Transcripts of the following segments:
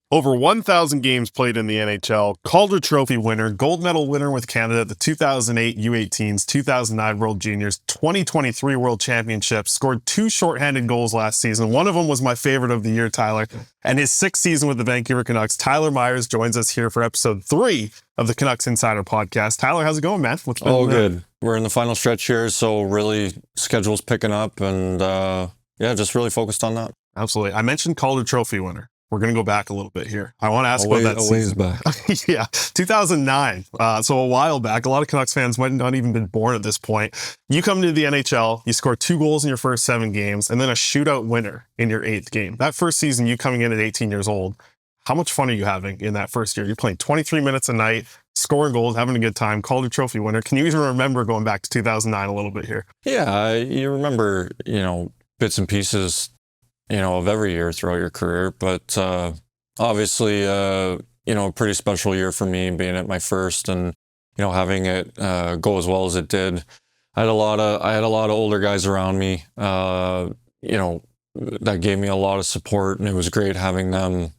Over 1,000 games played in the NHL, Calder Trophy winner, gold medal winner with Canada at the 2008 U18s, 2009 World Juniors, 2023 World Championships, scored 2 shorthanded goals last season. One of them was my favorite of the year, Tyler. And his 6th season with the Vancouver Canucks, Tyler Myers joins us here for episode 3 of the Canucks Insider Podcast. Tyler, how's it going, man? What's been good. We're in the final stretch here, so really schedule's picking up and just really focused on that. Absolutely. I mentioned Calder Trophy winner. We're going to go back a little bit here. I want to ask about that season. Back. Yeah, 2009. So a while back. A lot of Canucks fans might not even been born at this point. You come into the NHL, you score 2 goals in your first 7 games, and then a shootout winner in your 8th game. That first season, you coming in at 18 years old, how much fun are you having in that first year? You're playing 23 minutes a night, scoring goals, having a good time, Calder Trophy winner. Can you even remember going back to 2009 a little bit here? Yeah, you remember, bits and pieces of every year throughout your career. But obviously, a pretty special year for me being at my first and, having it go as well as it did. I had a lot of older guys around me, that gave me a lot of support, and it was great having them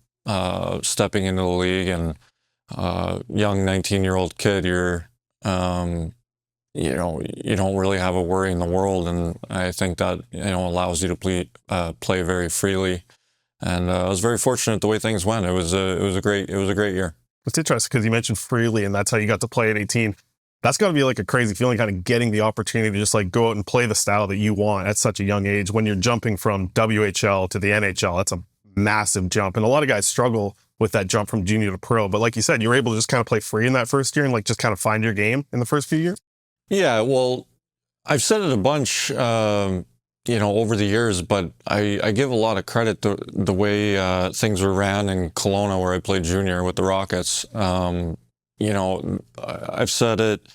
stepping into the league. And young 19-year-old kid, you don't really have a worry in the world, and I think that allows you to play very freely. And I was very fortunate the way things went. It was a great year. It's interesting because you mentioned freely, and that's how you got to play at 18. That's got to be like a crazy feeling, kind of getting the opportunity to just like go out and play the style that you want at such a young age. When you're jumping from WHL to the NHL, that's a massive jump, and a lot of guys struggle with that jump from junior to pro. But like you said, you were able to just kind of play free in that first year and like just kind of find your game in the first few years. Yeah, well, I've said it a bunch, over the years, but I give a lot of credit to the way things were ran in Kelowna, where I played junior with the Rockets. I've said it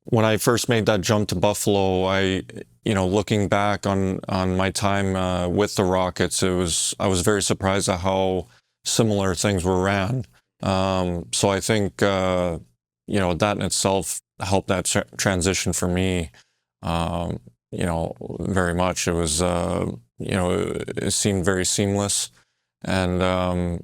when I first made that jump to Buffalo. Looking back on my time with the Rockets, I was very surprised at how similar things were ran. So I think that in itself helped that transition for me, very much. It was, it seemed very seamless, and,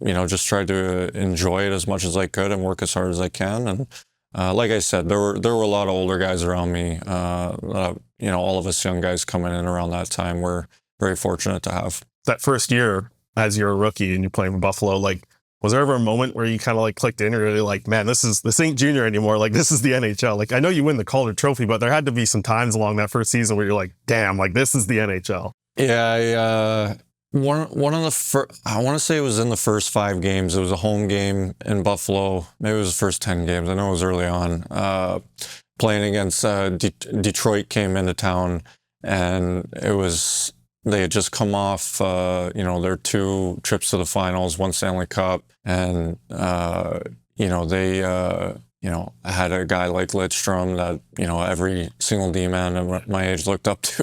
just tried to enjoy it as much as I could and work as hard as I can. And, like I said, there were a lot of older guys around me, all of us young guys coming in around that time. We're very fortunate to have. That first year, as you're a rookie and you're playing for Buffalo, like, was there ever a moment where you kind of like clicked in, or really like, man, this ain't junior anymore. Like, this is the NHL. Like, I know you win the Calder Trophy, but there had to be some times along that first season where you're like, damn, like this is the NHL. Yeah, one of the first, I want to say it was in the first 5 games. It was a home game in Buffalo. Maybe it was the first 10 games. I know it was early on. Playing against Detroit came into town, and they had just come off, their 2 trips to the finals, 1 Stanley Cup, and they had a guy like Lidstrom that every single D-man at my age looked up to,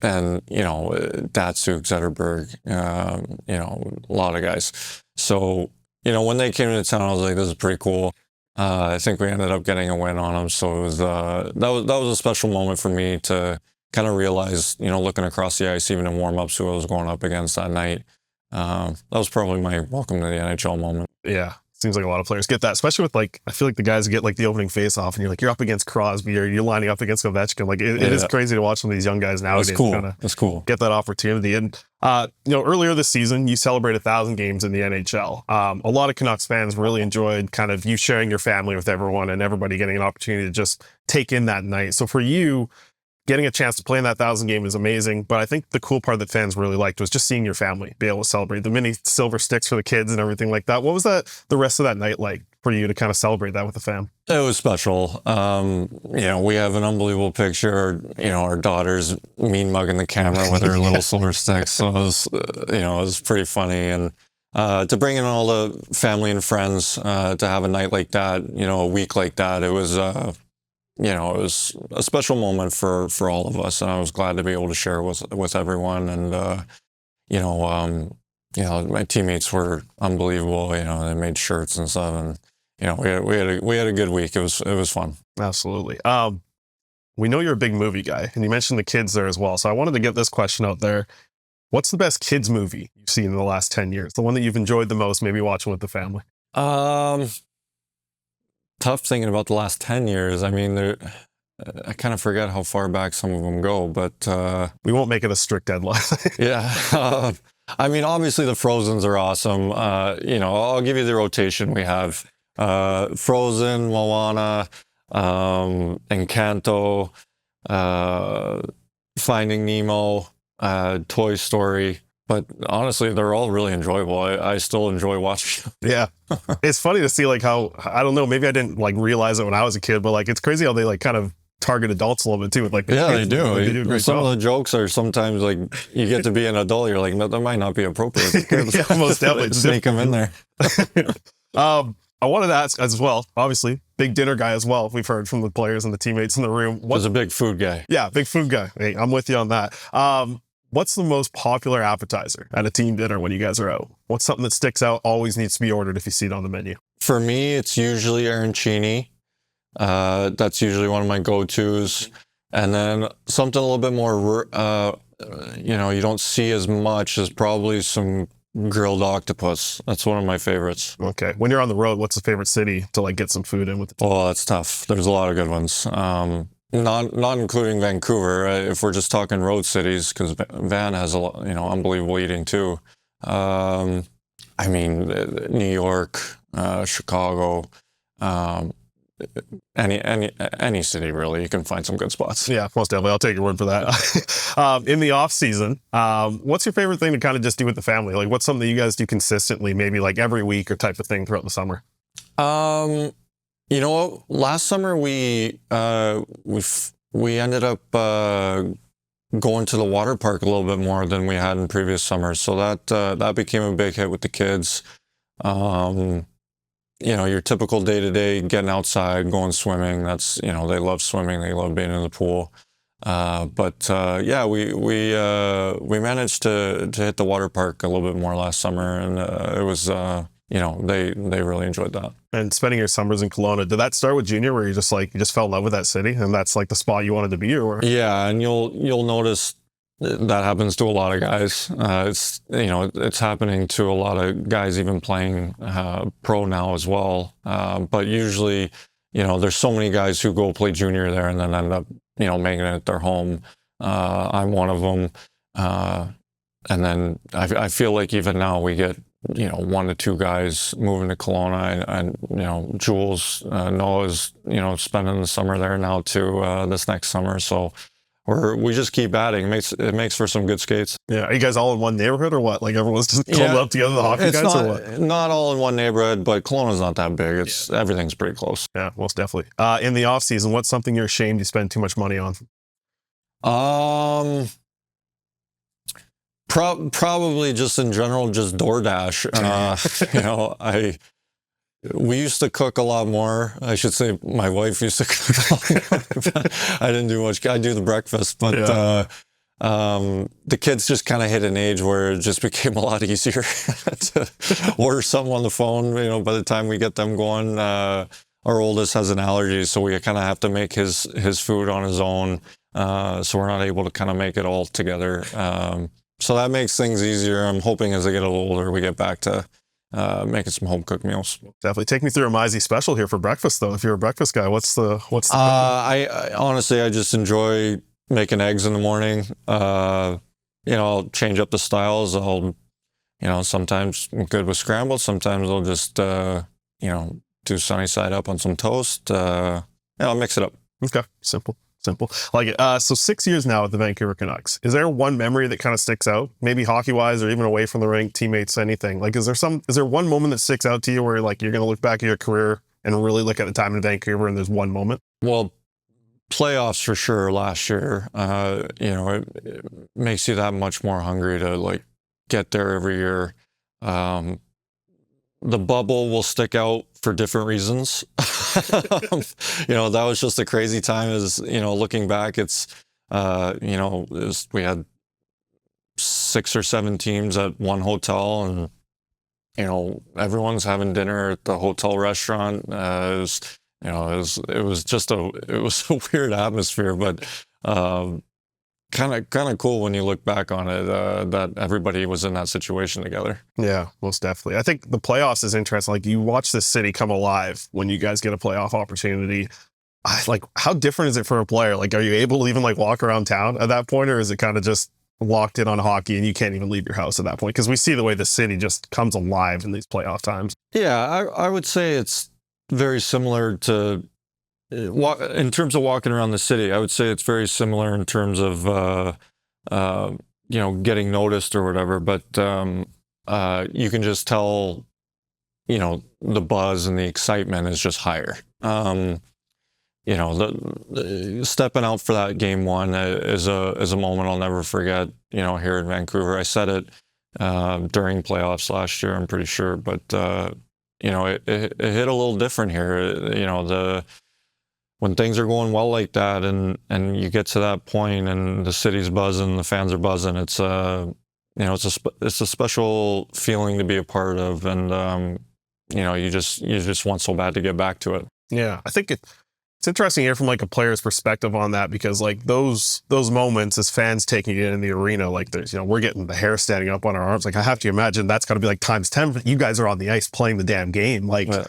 and Datsuk, Zetterberg, a lot of guys. So when they came into town, I was like, this is pretty cool. I think we ended up getting a win on them, so it was that was a special moment for me to kind of realize, looking across the ice, even in warm-ups, who I was going up against that night. That was probably my welcome to the NHL moment. Yeah, seems like a lot of players get that, especially with like, I feel like the guys who get like the opening face-off, and you're up against Crosby, or you're lining up against Ovechkin. Like it is crazy to watch some of these young guys nowadays. That's cool. Get that opportunity. And earlier this season, you celebrated 1,000 games in the NHL. A lot of Canucks fans really enjoyed kind of you sharing your family with everyone and everybody getting an opportunity to just take in that night. So for you, getting a chance to play in that 1,000 game is amazing, but I think the cool part that fans really liked was just seeing your family be able to celebrate the mini silver sticks for the kids and everything like that. What was the rest of that night like for you to kind of celebrate that with the fam? It was special. We have an unbelievable picture. Our daughter's mean mugging the camera with her little silver sticks. So it was pretty funny. And to bring in all the family and friends, to have a night like that, a week like that, it was it was a special moment for all of us, and I was glad to be able to share it with everyone. And my teammates were unbelievable. They made shirts and stuff, and we had a good week. It was fun. Absolutely. We know you're a big movie guy, and you mentioned the kids there as well. So I wanted to get this question out there. What's the best kids movie you've seen in the last 10 years? The one that you've enjoyed the most, maybe watching with the family? Tough thinking about the last 10 years. I mean, I kind of forget how far back some of them go, but we won't make it a strict deadline. yeah. I mean, obviously the Frozens are awesome. I'll give you the rotation we have. Frozen, Moana, Encanto, Finding Nemo, Toy Story. But honestly, they're all really enjoyable. I still enjoy watching them. Yeah. It's funny to see like how, I don't know, maybe I didn't like realize it when I was a kid, but like it's crazy how they like kind of target adults a little bit too. Like yeah, they do. Like, they do a great Some job. of the jokes are sometimes like you get to be an adult, you're like, no, that might not be appropriate. Yeah, most definitely. Sneak them in there. I wanted to ask as well, obviously, big dinner guy as well. We've heard from the players and the teammates in the room. Was a big food guy. Yeah, big food guy. Hey, I'm with you on that. What's the most popular appetizer at a team dinner when you guys are out? What's something that sticks out, always needs to be ordered if you see it on the menu? For me, it's usually Arancini. That's usually one of my go-tos. And then something a little bit more, you don't see as much as probably some grilled octopus. That's one of my favorites. Okay. When you're on the road, what's the favorite city to like get some food in with the team? Oh, that's tough. There's a lot of good ones. Not including Vancouver. If we're just talking road cities, because Van has a lot, unbelievable eating too. I mean, New York, Chicago, any city really, you can find some good spots. Yeah, most definitely. I'll take your word for that. In the off season, what's your favorite thing to kind of just do with the family? Like, what's something that you guys do consistently, maybe like every week or type of thing throughout the summer? You know what? Last summer we ended up going to the water park a little bit more than we had in previous summers. So that became a big hit with the kids. Your typical day-to-day getting outside, going swimming. That's they love swimming. They love being in the pool. We managed to hit the water park a little bit more last summer, and it was they really enjoyed that. And spending your summers in Kelowna, did that start with junior where you just fell in love with that city and that's like the spot you wanted to be, or? Yeah, and you'll notice that happens to a lot of guys. It's happening to a lot of guys even playing pro now as well. But usually, there's so many guys who go play junior there and then end up, making it their home. I'm one of them. And then I feel like even now we get, 1 to 2 guys moving to Kelowna, and Jules, Noah's, spending the summer there now too, this next summer. So we just keep adding. It makes for some good skates. Yeah. Are you guys all in one neighborhood or what? Like everyone's just clubbed up together, the hockey guys, or what? Not all in one neighborhood, but Kelowna's not that big. Everything's pretty close. Yeah, most definitely. In the off season, what's something you're ashamed you spend too much money on? Probably just in general, just DoorDash. We used to cook a lot more. I should say my wife used to cook a lot more. I didn't do much. I do the breakfast, but the kids just kind of hit an age where it just became a lot easier to order something on the phone. By the time we get them going, our oldest has an allergy, so we kind of have to make his food on his own. So we're not able to kind of make it all together. So that makes things easier. I'm hoping as I get a little older, we get back to making some home cooked meals. Definitely. Take me through a Mizey special here for breakfast, though. If you're a breakfast guy, what's the? I honestly, I just enjoy making eggs in the morning. I'll change up the styles. Sometimes I'm good with scrambled. Sometimes I'll just, do sunny side up on some toast. I'll mix it up. Okay. Simple. Like it. So 6 years now at the Vancouver Canucks. Is there one memory that kind of sticks out? Maybe hockey-wise or even away from the rink, teammates, anything? Like, is there one moment that sticks out to you where like you're going to look back at your career and really look at the time in Vancouver and there's one moment? Well, playoffs for sure last year. It makes you that much more hungry to like get there every year. The bubble will stick out for different reasons. That was just a crazy time. Looking back, we had 6 or 7 teams at one hotel, and everyone's having dinner at the hotel restaurant. It was a weird atmosphere, but kind of cool when you look back on it, that everybody was in that situation together. Yeah, most definitely. I think the playoffs is interesting. Like, you watch the city come alive when you guys get a playoff opportunity. Like, how different is it for a player? Like, are you able to even like walk around town at that point, or is it kind of just locked in on hockey and you can't even leave your house at that point? Because we see the way the city just comes alive in these playoff times. Yeah, I would say it's very similar to in terms of walking around the city. I would say it's very similar in terms of getting noticed or whatever. But you can just tell, the buzz and the excitement is just higher. The stepping out for that game one is a moment I'll never forget. Here in Vancouver, I said it during playoffs last year, I'm pretty sure, but it hit a little different here. When things are going well like that, and you get to that point, and the city's buzzing, the fans are buzzing, it's it's a special feeling to be a part of, and you just want so bad to get back to it. Yeah, I think it's interesting here from like a player's perspective on that, because like those moments as fans taking it in the arena, like there's, we're getting the hair standing up on our arms. Like, I have to imagine that's got to be like times 10. You guys are on the ice playing the damn game. Like, Yeah.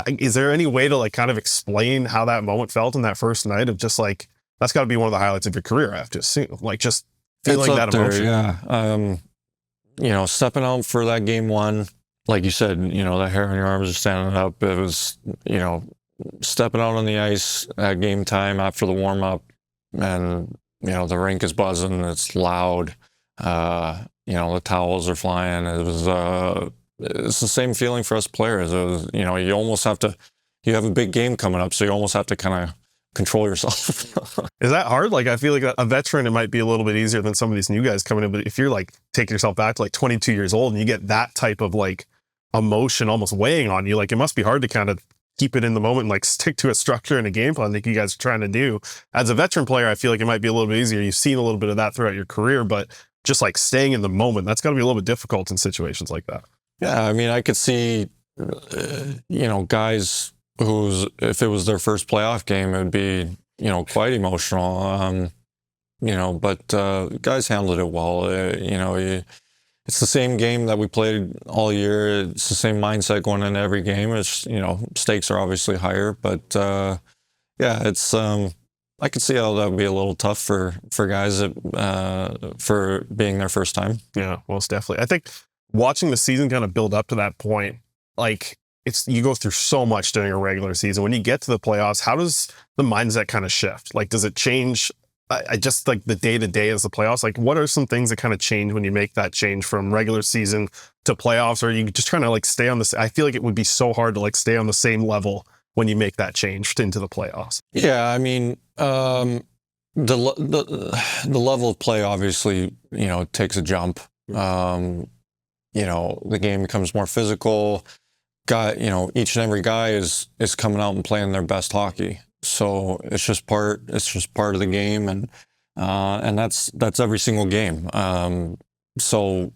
Is there any way to like kind of explain how that moment felt in that first night of just like, that's got to be one of the highlights of your career, I have to assume. Like, just feeling that emotion. Yeah. Stepping out for that game one, like you said, the hair on your arms are standing up. It was, stepping out on the ice at game time after the warm up, and the rink is buzzing, it's loud, the towels are flying. It's the same feeling for us players. It was, you almost have to, you have a big game coming up, so you almost have to kind of control yourself. Is that hard? Like, I feel like a veteran, it might be a little bit easier than some of these new guys coming in, but if you're like taking yourself back to like 22 years old and you get that type of like emotion almost weighing on you, like it must be hard to kind of keep it in the moment and like stick to a structure and a game plan like you guys are trying to do. As a veteran player, I feel like it might be a little bit easier. You've seen a little bit of that throughout your career, but just like staying in the moment, that's got to be a little bit difficult in situations like that. Yeah, I mean, I could see, guys if it was their first playoff game, it would be, quite emotional. But guys handled it well. It's the same game that we played all year. It's the same mindset going into every game. It's, stakes are obviously higher, but it's, I could see how that would be a little tough for guys that, for being their first time. Yeah, most definitely. I think watching the season kind of build up to that point, like you go through so much during a regular season. When you get to the playoffs, how does the mindset kind of shift? Like, does it change? I just like the day to day as the playoffs. Like, what are some things that kind of change when you make that change from regular season to playoffs? Or are you just trying to like stay on this? I feel like it would be so hard to like stay on the same level when you make that change into the playoffs. Yeah, I mean, the level of play obviously, takes a jump. The game becomes more physical. Each and every guy is coming out and playing their best hockey. So it's just part of the game, and that's every single game. So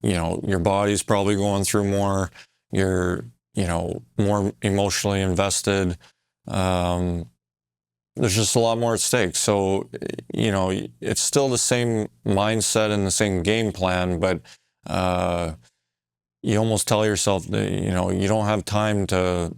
your body's probably going through more. You're more emotionally invested. There's just a lot more at stake. So it's still the same mindset and the same game plan, but you almost tell yourself that you don't have time to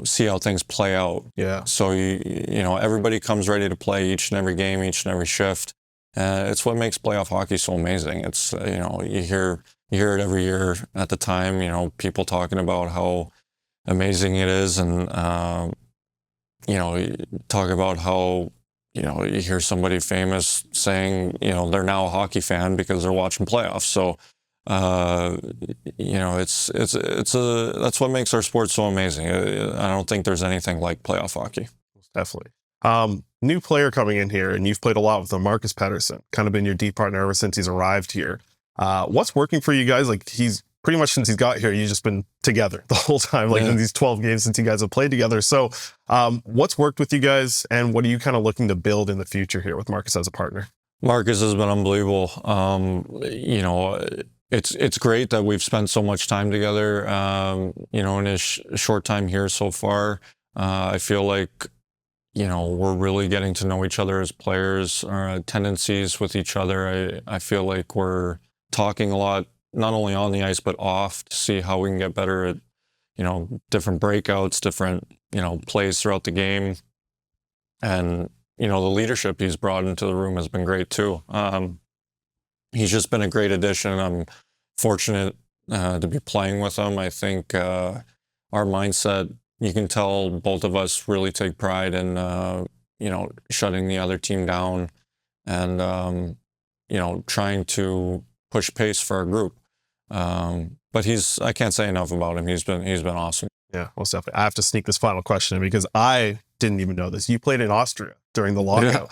see how things play out. Yeah. So everybody comes ready to play each and every game, each and every shift. It's what makes playoff hockey so amazing. It's you hear it every year at the time. People talking about how amazing it is, and talk about how you hear somebody famous saying they're now a hockey fan because they're watching playoffs. So that's what makes our sport so amazing. I don't think there's anything like playoff hockey. Definitely. New player coming in here, and you've played a lot with him, Marcus Pettersson, kind of been your deep partner ever since he's arrived here. What's working for you guys? Like, he's pretty much since he's got here, you've just been together the whole time, like in these 12 games since you guys have played together. So what's worked with you guys, and what are you kind of looking to build in the future here with Marcus as a partner? Marcus has been unbelievable. It's great that we've spent so much time together, in his short time here so far. I feel like, we're really getting to know each other as players, our tendencies with each other. I feel like we're talking a lot, not only on the ice, but off, to see how we can get better at, different breakouts, different, plays throughout the game. And, the leadership he's brought into the room has been great too. He's just been a great addition. I'm fortunate to be playing with him. I think our mindset, you can tell both of us really take pride in, shutting the other team down and, trying to push pace for our group. But I can't say enough about him. He's been awesome. Yeah, most definitely. I have to sneak this final question in because I didn't even know this. You played in Austria during the lockout.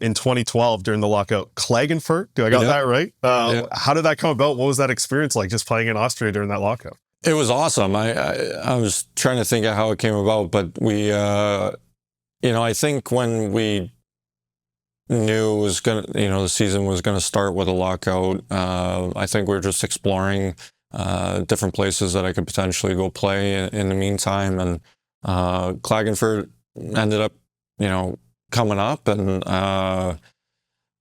In 2012 during the lockout. Klagenfurt, do I got that right? How did that come about? What was that experience like, just playing in Austria during that lockout? It was awesome. I was trying to think of how it came about, but we, I think when we knew it was going to, the season was going to start with a lockout, I think we were just exploring different places that I could potentially go play in the meantime. And Klagenfurt ended up, coming up, and I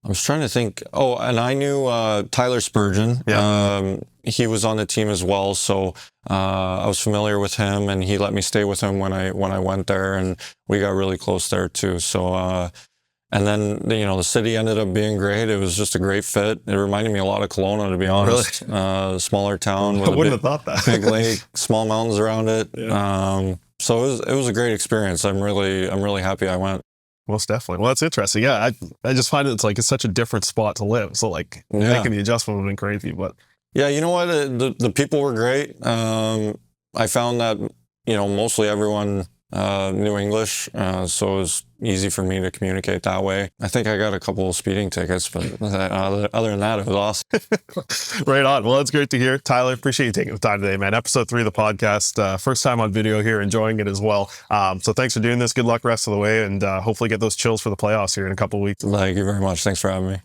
was trying to think. Oh, and I knew Tyler Spurgeon. Yeah. He was on the team as well, so I was familiar with him, and he let me stay with him when I went there, and we got really close there too. So. And then, the city ended up being great. It was just a great fit. It reminded me a lot of Kelowna, to be honest. Really? Smaller town. With I wouldn't have thought that. Big lake, small mountains around it. Yeah. So it was a great experience. I'm really happy I went. Most definitely. Well, that's interesting. Yeah, I just find it's such a different spot to live. So making the adjustment would have been crazy. But yeah, you know what? The people were great. I found that mostly everyone knew English, so it was easy for me to communicate that way. I think I got a couple of speeding tickets, but other than that, it was awesome. Right on. Well, that's great to hear. Tyler, appreciate you taking the time today, man. Episode 3 of the podcast. First time on video here, enjoying it as well. So thanks for doing this. Good luck rest of the way, and hopefully get those chills for the playoffs here in a couple of weeks. Thank you very much. Thanks for having me.